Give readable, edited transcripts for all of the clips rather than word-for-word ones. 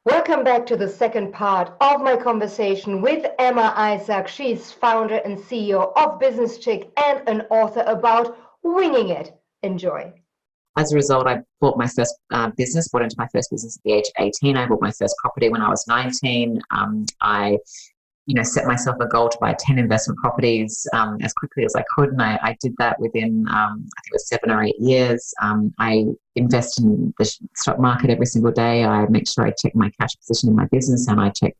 Welcome back to the second part of my conversation with Emma Isaac. She's founder and CEO of Business Chick and an author about Wingingit. Enjoy. As a result, I bought my first business, bought into my first business at the age of 18. I bought my first property when I was 19. I set myself a goal to buy 10 investment properties as quickly as I could. And I did that within, I think it was 7 or 8 years. I invest in the stock market every single day. I make sure I check my cash position in my business and I check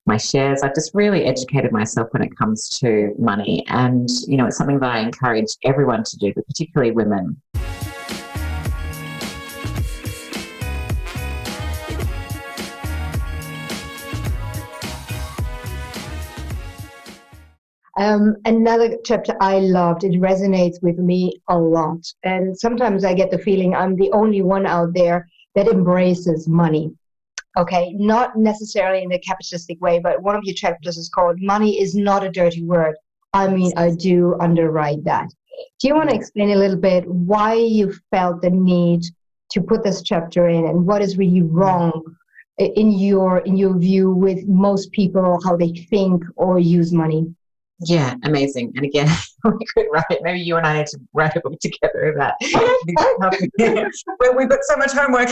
my shares. I've just really educated myself when it comes to money. And, it's something that I encourage everyone to do, but particularly women. Another chapter I loved, it resonates with me a lot. And sometimes I get the feeling I'm the only one out there that embraces money. Okay, not necessarily in a capitalistic way, but one of your chapters is called Money is Not a Dirty Word. I mean, I do underwrite that. Do you want to explain a little bit why you felt the need to put this chapter in and what is really wrong in your view with most people, how they think or use money? Yeah, amazing. And again, we could write, maybe you and I need to write a book together about where we've got so much homework.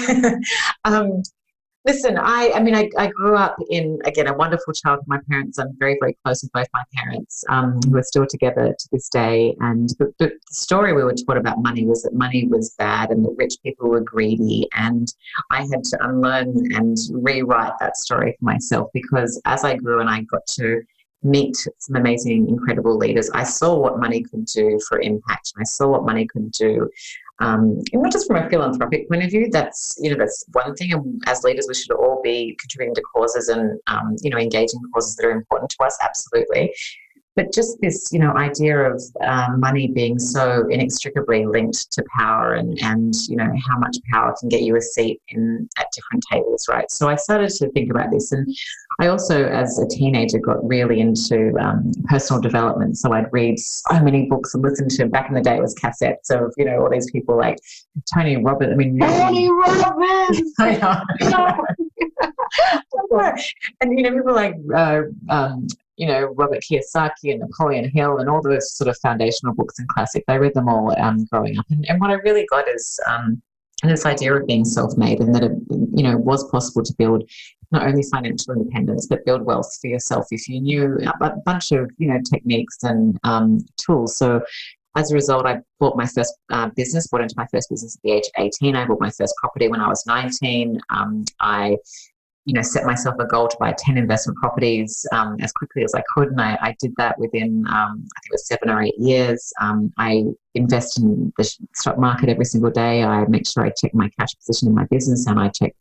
Listen, I grew up in, again, a wonderful child with my parents. I'm very, very close with both my parents who are still together to this day. And the story we were taught about money was that money was bad and that rich people were greedy. And I had to unlearn and rewrite that story for myself because as I grew and I got to meet some amazing, incredible leaders, I saw what money could do for impact. And I saw what money could do, not just from a philanthropic point of view. That's one thing. And as leaders, we should all be contributing to causes and engaging causes that are important to us. Absolutely. But just this, idea of money being so inextricably linked to power and how much power can get you a seat at different tables, right? So I started to think about this. And I also, as a teenager, got really into personal development. So I'd read so many books and listen to, back in the day, it was cassettes of, all these people like Tony Robbins. Tony Robbins! I know. And, people like... Robert Kiyosaki and Napoleon Hill and all those sort of foundational books and classics. I read them all growing up. And what I really got is this idea of being self-made and that it, was possible to build not only financial independence, but build wealth for yourself if you knew a bunch of, techniques and tools. So as a result, I bought my first business, bought into my first business at the age of 18. I bought my first property when I was 19. I set myself a goal to buy 10 investment properties as quickly as I could. And I did that within, I think it was 7 or 8 years. I invest in the stock market every single day. I make sure I check my cash position in my business and I check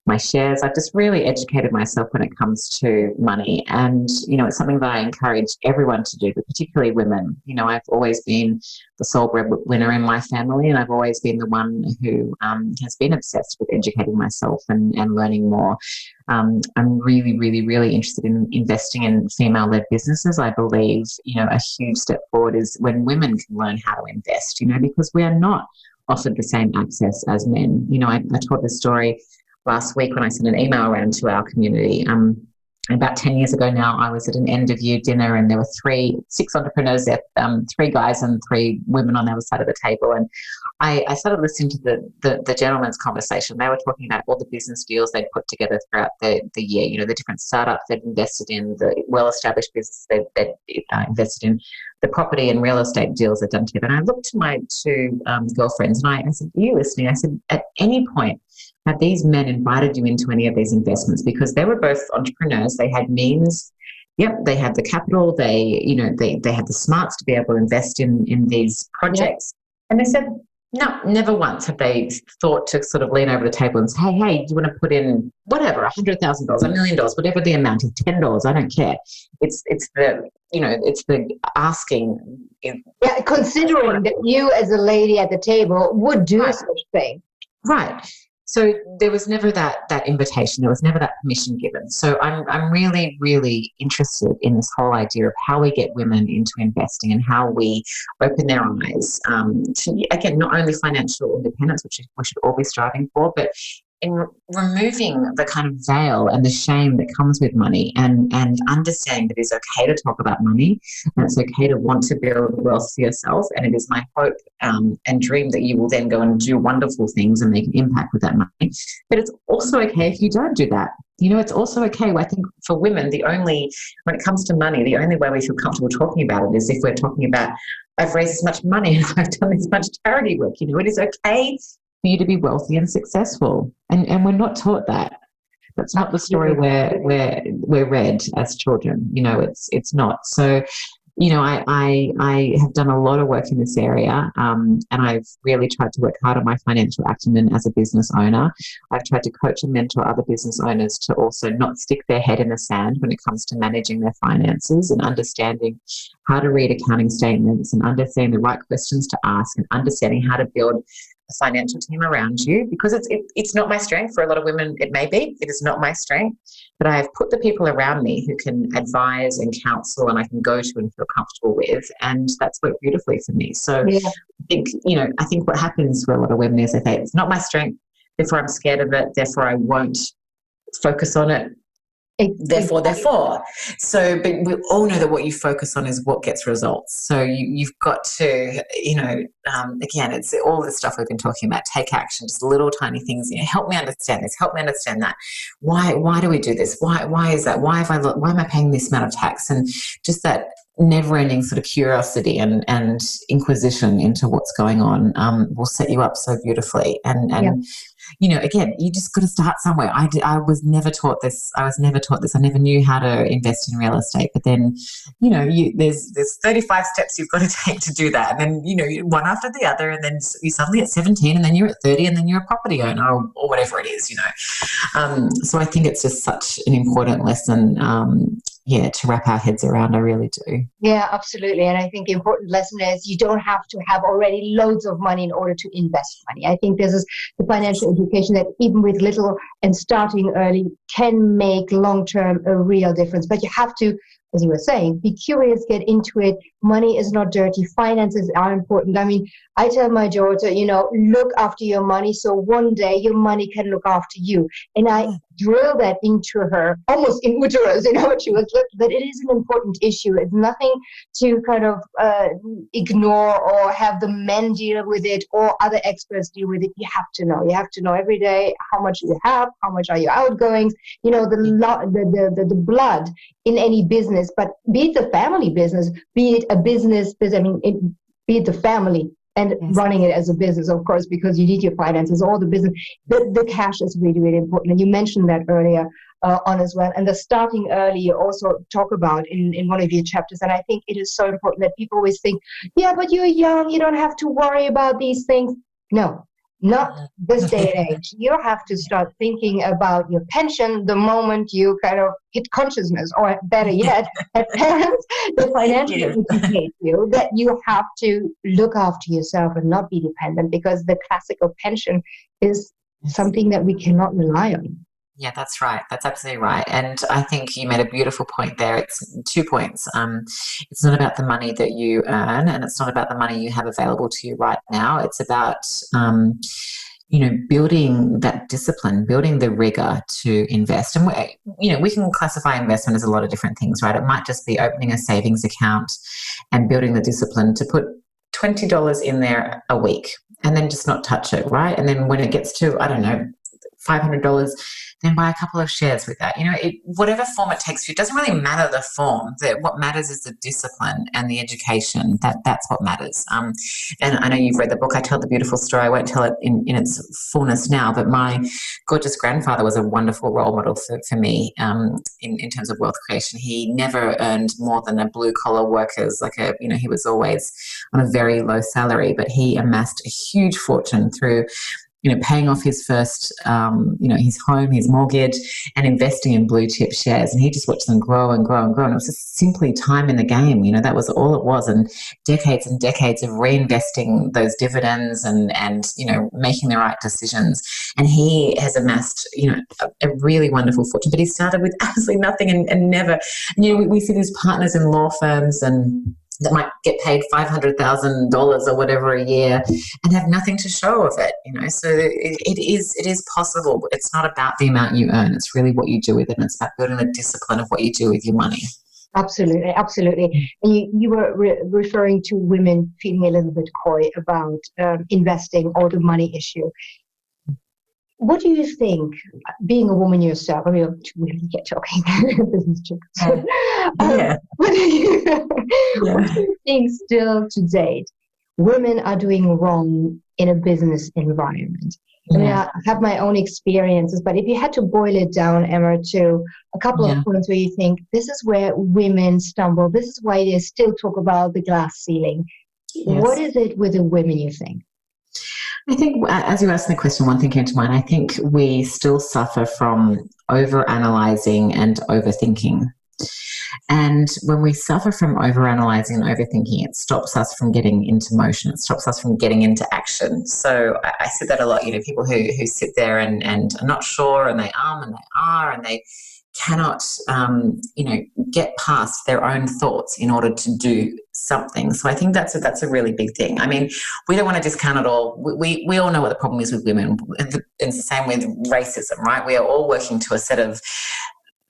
my shares. I've just really educated myself when it comes to money. And, it's something that I encourage everyone to do, but particularly women. I've always been the sole breadwinner in my family, and I've always been the one who has been obsessed with educating myself and learning more. I'm really, really, really interested in investing in female-led businesses. I believe, a huge step forward is when women can learn how to invest, because we are not offered the same access as men. I told this story last week when I sent an email around to our community. About 10 years ago now, I was at an end-of-year dinner and there were 6 entrepreneurs there, 3 guys and 3 women on the other side of the table. And I started listening to the gentleman's conversation. They were talking about all the business deals they'd put together throughout the year, the different startups they'd invested in, the well-established business they'd invested in, the property and real estate deals they'd done together. And I looked to my 2 girlfriends and I said, "Are you listening?" I said, "At any point, have these men invited you into any of these investments?" Because they were both entrepreneurs. They had means. Yep, they had the capital. They had the smarts to be able to invest in these projects. And they said, no, never once have they thought to sort of lean over the table and say, hey, do you want to put in whatever, $100,000, $1 million, whatever the amount is, $10, I don't care. It's the asking. Yeah, considering that you as a lady at the table would do such a thing. Right. So there was never that invitation. There was never that permission given. So I'm really, really interested in this whole idea of how we get women into investing and how we open their eyes to, again, not only financial independence, which we should all be striving for, but in removing the kind of veil and the shame that comes with money, and understanding that it's okay to talk about money, and it's okay to want to build wealth for yourself. And it is my hope and dream that you will then go and do wonderful things and make an impact with that money. But it's also okay if you don't do that. It's also okay. I think for women, when it comes to money, the only way we feel comfortable talking about it is if we're talking about, I've raised this much money and I've done this much charity work. It is okay for you to be wealthy and successful. And we're not taught that. That's not the story we're read as children. It's not. So, I have done a lot of work in this area, and I've really tried to work hard on my financial acumen as a business owner. I've tried to coach and mentor other business owners to also not stick their head in the sand when it comes to managing their finances and understanding how to read accounting statements and understanding the right questions to ask and understanding how to build a financial team around you, because it's not my strength. For a lot of women, it may be. It is not my strength. But I have put the people around me who can advise and counsel and I can go to and feel comfortable with, and that's worked beautifully for me. So I think what happens for a lot of women is they say, it's not my strength, therefore I'm scared of it, therefore I won't focus on it. Therefore. So, but we all know that what you focus on is what gets results. So you've got to, again, it's all the stuff we've been talking about. Take action, just little tiny things. Help me understand this. Help me understand that. Why do we do this? Why is that? Why am I paying this amount of tax? And just that never-ending sort of curiosity and inquisition into what's going on will set you up so beautifully. And again, you just got to start somewhere. I was never taught this. I never knew how to invest in real estate. But then, there's 35 steps you've got to take to do that. And then, one after the other. And then you suddenly at 17 and then you're at 30 and then you're a property owner or whatever it is, So I think it's just such an important lesson, to wrap our heads around. I really do. Yeah, absolutely. And I think the important lesson is you don't have to have already loads of money in order to invest money. I think this is the financial education that even with little and starting early can make long-term a real difference. But you have to, as you were saying, be curious, get into it. Money is not dirty. Finances are important. I mean, I tell my daughter, look after your money so one day your money can look after you. And I drill that into her almost in uterus, when she was little, that it is an important issue. It's nothing to kind of ignore or have the men deal with it or other experts deal with it. You have to know. You have to know every day how much you have, how much are your outgoings, the blood in any business, but be it the family business, be it a business, be it the family and running it as a business, of course, because you need your finances, all the business, the cash is really, really important. And you mentioned that earlier on as well. And the starting early, you also talk about in one of your chapters. And I think it is so important that people always think, yeah, but you're young, you don't have to worry about these things. No. Not this day and age. You have to start thinking about your pension the moment you kind of hit consciousness, or better yet, as parents, the financially educate you that you have to look after yourself and not be dependent, because the classical pension is something that we cannot rely on. Yeah, that's right. That's absolutely right. And I think you made a beautiful point there. It's 2 points. It's not about the money that you earn, and it's not about the money you have available to you right now. It's about, building that discipline, building the rigor to invest. And, we can classify investment as a lot of different things, right? It might just be opening a savings account and building the discipline to put $20 in there a week and then just not touch it, right? And then when it gets to, $500, then buy a couple of shares with that. Whatever form it takes for you, it doesn't really matter the form. What matters is the discipline and the education. That's what matters. And I know you've read the book. I tell the beautiful story. I won't tell it in its fullness now, but my gorgeous grandfather was a wonderful role model for me in terms of wealth creation. He never earned more than a blue-collar worker's, he was always on a very low salary, but he amassed a huge fortune through paying off his first, his home, his mortgage, and investing in blue chip shares. And he just watched them grow and grow and grow. And it was just simply time in the game. That was all it was. And decades of reinvesting those dividends and making the right decisions. And he has amassed, a really wonderful fortune. But he started with absolutely nothing and never, we see these partners in law firms and that might get paid $500,000 or whatever a year and have nothing to show of it, So it is possible. It's not about the amount you earn. It's really what you do with it. And it's about building the discipline of what you do with your money. Absolutely, absolutely. And you were referring to women feeling a little bit coy about investing or the money issue. What do you think, being a woman yourself? I mean, we really get talking business jokes. What do you think still to date women are doing wrong in a business environment? I mean, I have my own experiences, but if you had to boil it down, Emma, to a couple of points where you think this is where women stumble, this is why they still talk about the glass ceiling. Yes. What is it with the women, you think? I think, as you asked the question, one thing came to mind. I think we still suffer from overanalyzing and overthinking. And when we suffer from overanalyzing and overthinking, it stops us from getting into motion. It stops us from getting into action. So I see that a lot, people who sit there and are not sure, and they and they are, and they cannot, get past their own thoughts in order to do something. So I think that's a really big thing. I mean, we don't want to discount it all. We all know what the problem is with women. It's the same with racism, right? We are all working to a set of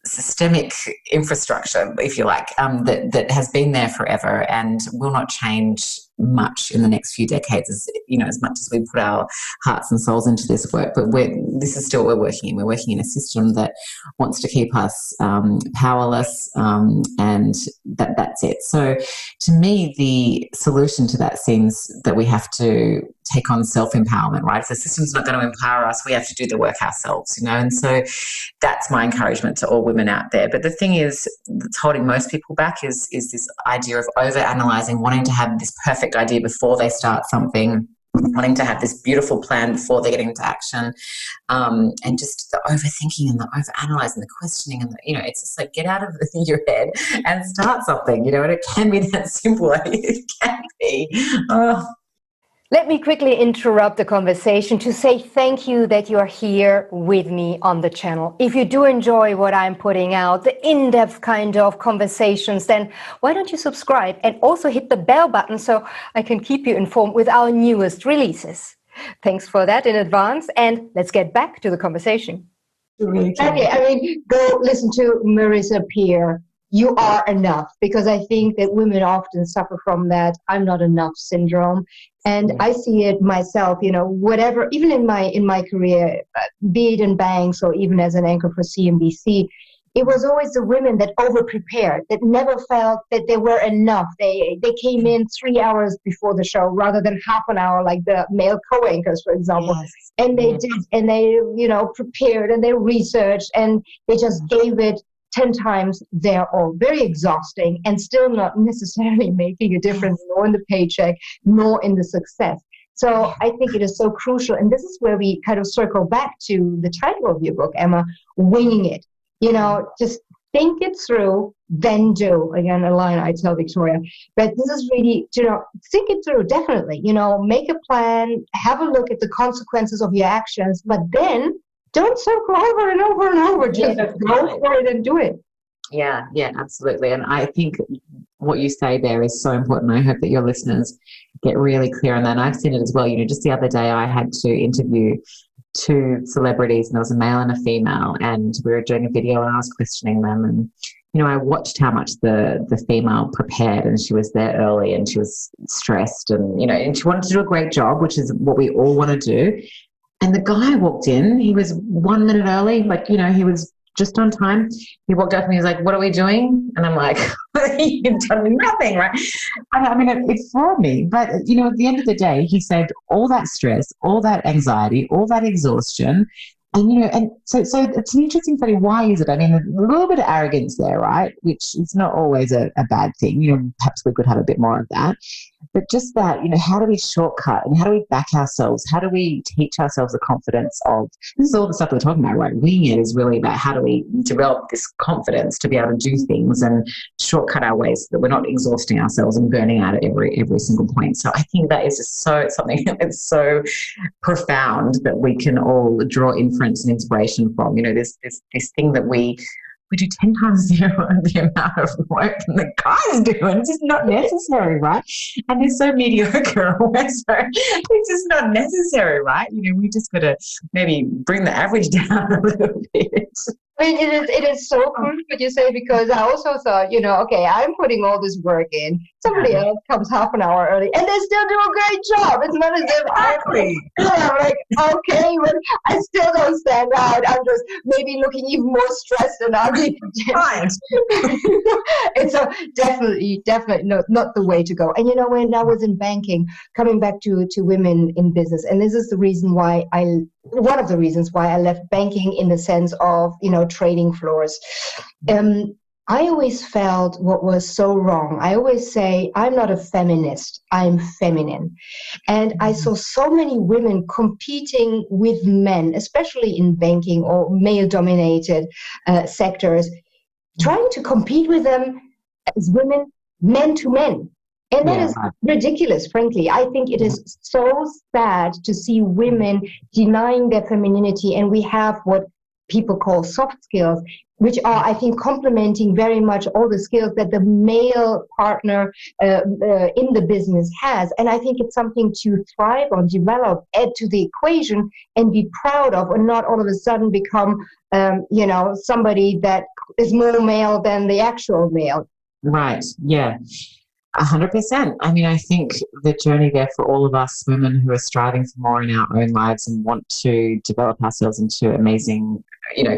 systemic infrastructure, if you like, that has been there forever and will not change much in the next few decades, as much as we put our hearts and souls into this work. But this is still what we're working in. We're working in a system that wants to keep us powerless, and that's it. So to me, the solution to that seems that we have to take on self-empowerment, right? If the system's not going to empower us, we have to do the work ourselves, And so that's my encouragement to all women out there. But the thing is, that's holding most people back is this idea of over-analysing, wanting to have this perfect idea before they start something, wanting to have this beautiful plan before they get into action, and just the overthinking and the over-analysing, the questioning, and it's just like, get out of your head and start something, and it can be that simple. It can be. Oh. Let me quickly interrupt the conversation to say thank you that you are here with me on the channel. If you do enjoy what I'm putting out, the in-depth kind of conversations, then why don't you subscribe and also hit the bell button so I can keep you informed with our newest releases. Thanks for that in advance, and let's get back to the conversation. Okay, go listen to Marissa Peer. You are enough, because I think that women often suffer from that I'm not enough syndrome. And I see it myself, whatever, even in my career, be it in banks or even as an anchor for CNBC, it was always the women that over-prepared, that never felt that they were enough. They came in 3 hours before the show rather than half an hour, like the male co-anchors, for example. Yes. And they did, and they, prepared and they researched and they just gave it 10 times their all. Very exhausting and still not necessarily making a difference, nor in the paycheck, nor in the success. So I think it is so crucial. And this is where we kind of circle back to the title of your book, Emma, Winging It. Just think it through, then do. Again, a line I tell Victoria. But this is really, think it through, definitely. Make a plan, have a look at the consequences of your actions, but then don't circle over and over and over. Just go for it and do it. Yeah, absolutely. And I think what you say there is so important. I hope that your listeners get really clear on that. And I've seen it as well. Just the other day I had to interview 2 celebrities, and there was a male and a female, and we were doing a video and I was questioning them. And, I watched how much the female prepared, and she was there early and she was stressed and, and she wanted to do a great job, which is what we all want to do. And the guy walked in, he was 1 minute early, he was just on time. He walked up and he was like, "What are we doing?" And I'm like, "You've done nothing, right?" It floored me. But, at the end of the day, he saved all that stress, all that anxiety, all that exhaustion. And, so it's an interesting study. Why is it? A little bit of arrogance there, right? Which is not always a bad thing. Perhaps we could have a bit more of that. But just that, how do we shortcut and how do we back ourselves? How do we teach ourselves the confidence of, this is all the stuff we're talking about, right? Winging it is really about how do we develop this confidence to be able to do things and shortcut our ways so that we're not exhausting ourselves and burning out at every single point. So I think that is just something that's so profound that we can all draw inference and inspiration from. This thing that we we do 10 times the amount of work than the guys do, and it's just not necessary, right? And they're so mediocre, so it's just not necessary, right? We just got to maybe bring the average down a little bit. I mean, it is so cool what you say, because I also thought, okay, I'm putting all this work in. Somebody else comes half an hour early, and they still do a great job. It's not as if I'm like, okay, but I still don't stand out. I'm just maybe looking even more stressed and ugly. Right. It's definitely not the way to go. And when I was in banking, coming back to women in business, and this is the reason why one of the reasons why I left banking, in the sense of, trading floors. I always felt what was so wrong. I always say, I'm not a feminist, I'm feminine. And I saw so many women competing with men, especially in banking or male-dominated sectors, trying to compete with them as women, men to men. And that is ridiculous, frankly. I think it is so sad to see women denying their femininity, and we have what people call soft skills, which are, I think, complementing very much all the skills that the male partner in the business has. And I think it's something to thrive on, develop, add to the equation, and be proud of, and not all of a sudden become, somebody that is more male than the actual male. Right, yeah. 100%. I mean, I think the journey there for all of us women who are striving for more in our own lives and want to develop ourselves into amazing,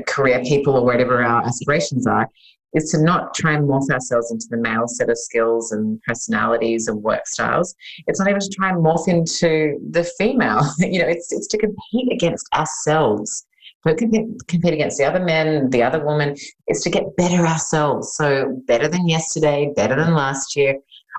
career people, or whatever our aspirations are, is to not try and morph ourselves into the male set of skills and personalities and work styles. It's not even to try and morph into the female. It's to compete against ourselves. Don't compete against the other men, the other woman. It's to get better ourselves. So better than yesterday, better than last year.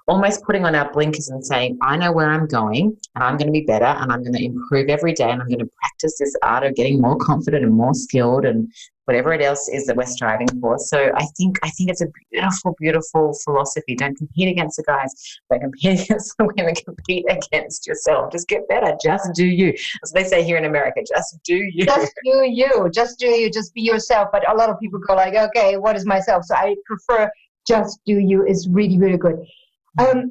Almost putting on our blinkers and saying, I know where I'm going, and I'm going to be better, and I'm going to improve every day, and I'm going to practice this art of getting more confident and more skilled, and whatever it else is that we're striving for. So I think it's a beautiful, beautiful philosophy. Don't compete against the guys. Don't compete against the women. Compete against yourself. Just get better. Just do you. As they say here in America, just do you. Just do you. Just do you. Just be yourself. But a lot of people go like, okay, what is myself? So I prefer just do you is really, really good.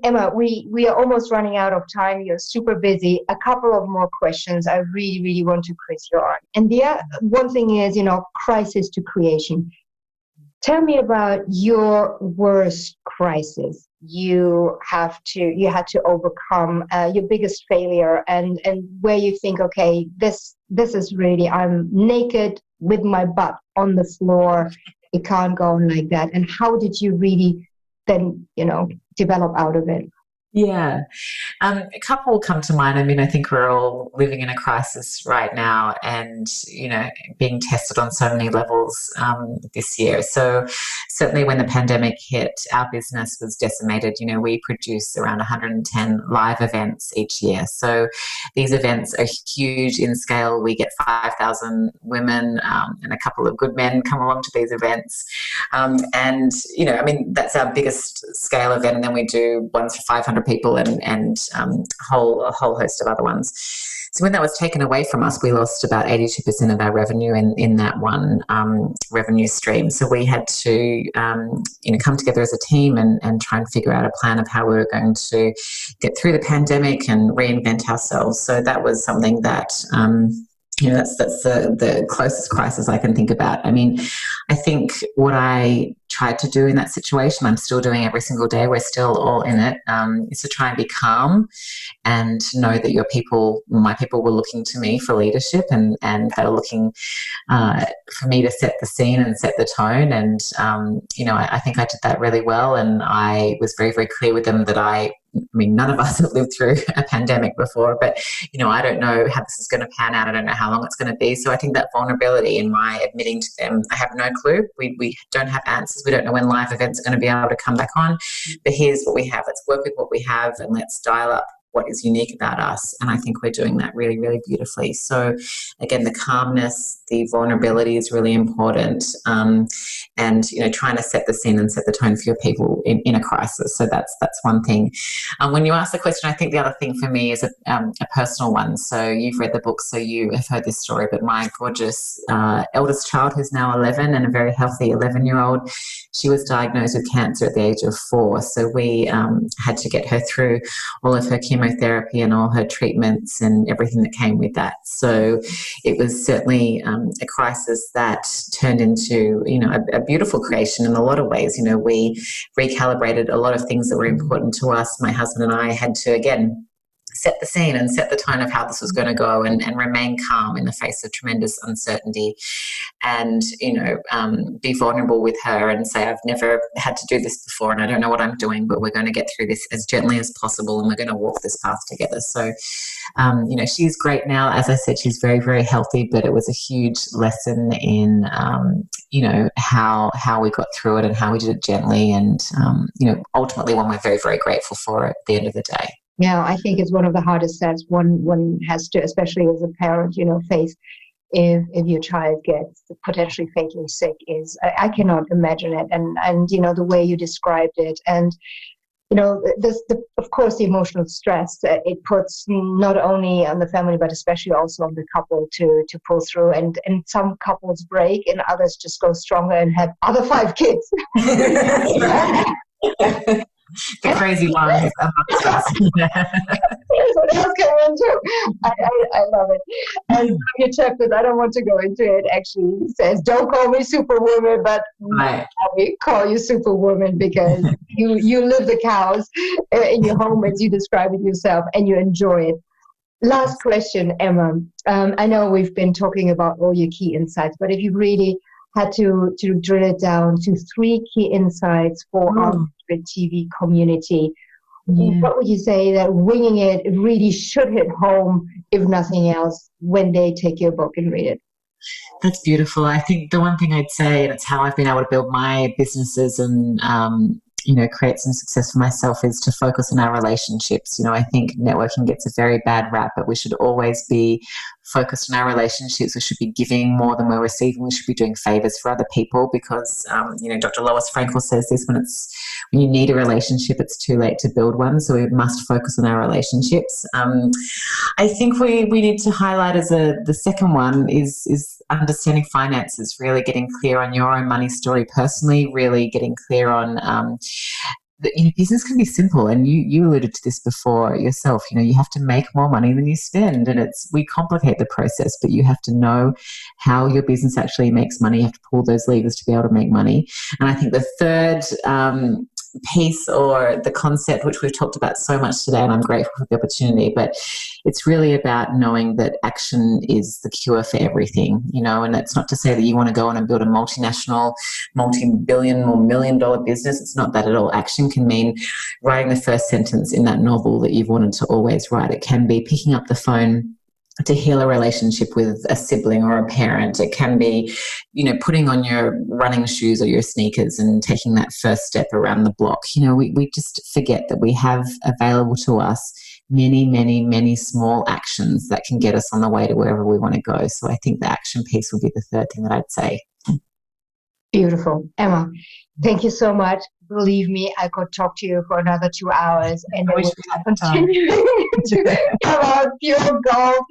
Emma, we are almost running out of time. You're super busy. A couple of more questions I really, really want to quiz you on. And the one thing is, crisis to creation. Tell me about your worst crisis you had to overcome, your biggest failure, and where you think, okay, this is really, I'm naked with my butt on the floor. It can't go on like that. And how did you really then, develop out of it? Yeah. A couple come to mind. I mean, I think we're all living in a crisis right now and, being tested on so many levels this year. So certainly when the pandemic hit, our business was decimated. We produce around 110 live events each year. So these events are huge in scale. We get 5,000 women and a couple of good men come along to these events. That's our biggest scale event. And then we do ones for 500 people and a whole host of other ones. So when that was taken away from us, we lost about 82% of our revenue in that one revenue stream. So we had to, come together as a team and try and figure out a plan of how we were going to get through the pandemic and reinvent ourselves. So that was something that, that's the closest crisis I can think about. I mean, I think what I tried to do in that situation, I'm still doing every single day, we're still all in it, is to try and be calm and know that my people were looking to me for leadership and they were looking for me to set the scene and set the tone. And, I think I did that really well. And I was very, very clear with them that none of us have lived through a pandemic before, but, I don't know how this is going to pan out. I don't know how long it's going to be. So I think that vulnerability in my admitting to them, I have no clue. We don't have answers. We don't know when live events are going to be able to come back on. But here's what we have. Let's work with what we have and let's dial up what is unique about us. And I think we're doing that really, really beautifully. So again, the calmness, the vulnerability is really important. And, trying to set the scene and set the tone for your people in a crisis. So that's one thing. When you ask the question, I think the other thing for me is a personal one. So you've read the book, so you have heard this story, but my gorgeous eldest child, who's now 11 and a very healthy 11-year-old, she was diagnosed with cancer at the age of 4. So we had to get her through all of her chemotherapy and all her treatments and everything that came with that. So it was certainly a crisis that turned into, a beautiful creation in a lot of ways. We recalibrated a lot of things that were important to us. My husband and I had to, again, set the scene and set the tone of how this was going to go and remain calm in the face of tremendous uncertainty and, be vulnerable with her and say, I've never had to do this before and I don't know what I'm doing, but we're going to get through this as gently as possible and we're going to walk this path together. So, she's great now. As I said, she's very, very healthy, but it was a huge lesson in, how we got through it and how we did it gently and, ultimately one we're very, very grateful for at the end of the day. Yeah, I think it's one of the hardest steps one has to, especially as a parent, face if your child gets potentially fatally sick. I cannot imagine it, and the way you described it, and of course the emotional stress it puts not only on the family but especially also on the couple to pull through, and some couples break and others just go stronger and have other 5 kids. The crazy ones amongst us. What else can one do? I love it. And your chapter, I don't want to go into it, actually says, don't call me Superwoman, but right. I call you Superwoman because you live the cows in your home as you describe it yourself and you enjoy it. Last question, Emma. I know we've been talking about all your key insights, but if you really had to drill it down to 3 key insights for our TV community, what would you say that Wingingit really should hit home, if nothing else, when they take your book and read it? That's beautiful. I think the one thing I'd say, and it's how I've been able to build my businesses and create some success for myself, is to focus on our relationships. I think networking gets a very bad rap, but we should always be focused on our relationships. We should be giving more than we're receiving. We should be doing favors for other people because, Dr. Lois Frankel says this, when you need a relationship, it's too late to build one. So we must focus on our relationships. I think we need to highlight as the second one is understanding finances, really getting clear on your own money story personally, really getting clear on business can be simple, and you alluded to this before yourself. You have to make more money than you spend, and we complicate the process, but you have to know how your business actually makes money. You have to pull those levers to be able to make money. And I think the third piece or the concept, which we've talked about so much today, and I'm grateful for the opportunity, but it's really about knowing that action is the cure for everything, and that's not to say that you want to go on and build a multinational, multi-billion or million-dollar business. It's not that at all. Action can mean writing the first sentence in that novel that you've wanted to always write. It can be picking up the phone to heal a relationship with a sibling or a parent. It can be, putting on your running shoes or your sneakers and taking that first step around the block. We just forget that we have available to us many, many, many small actions that can get us on the way to wherever we want to go. So I think the action piece would be the third thing that I'd say. Beautiful. Emma, thank you so much. Believe me, I could talk to you for another 2 hours and I would continue to come out pure gold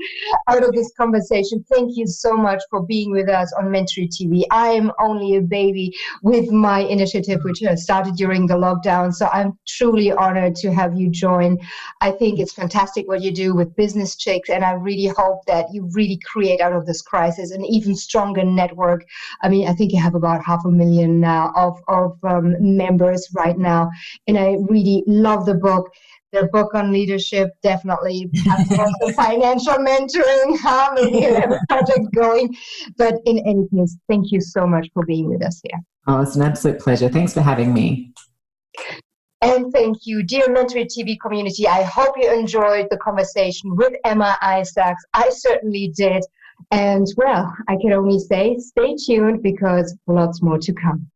out of this conversation. Thank you so much for being with us on Mentory TV. I am only a baby with my initiative, which started during the lockdown. So I'm truly honored to have you join. I think it's fantastic what you do with Business Chicks, and I really hope that you really create out of this crisis an even stronger network. I mean, I think you have about 500,000 now of members right now, and I really love the book. The book on leadership, definitely. Of course, the financial mentoring, maybe you have a project going. But in any case, thank you so much for being with us here. Oh, it's an absolute pleasure. Thanks for having me. And thank you, dear Mentory TV community. I hope you enjoyed the conversation with Emma Isaacs. I certainly did. And well, I can only say stay tuned because lots more to come.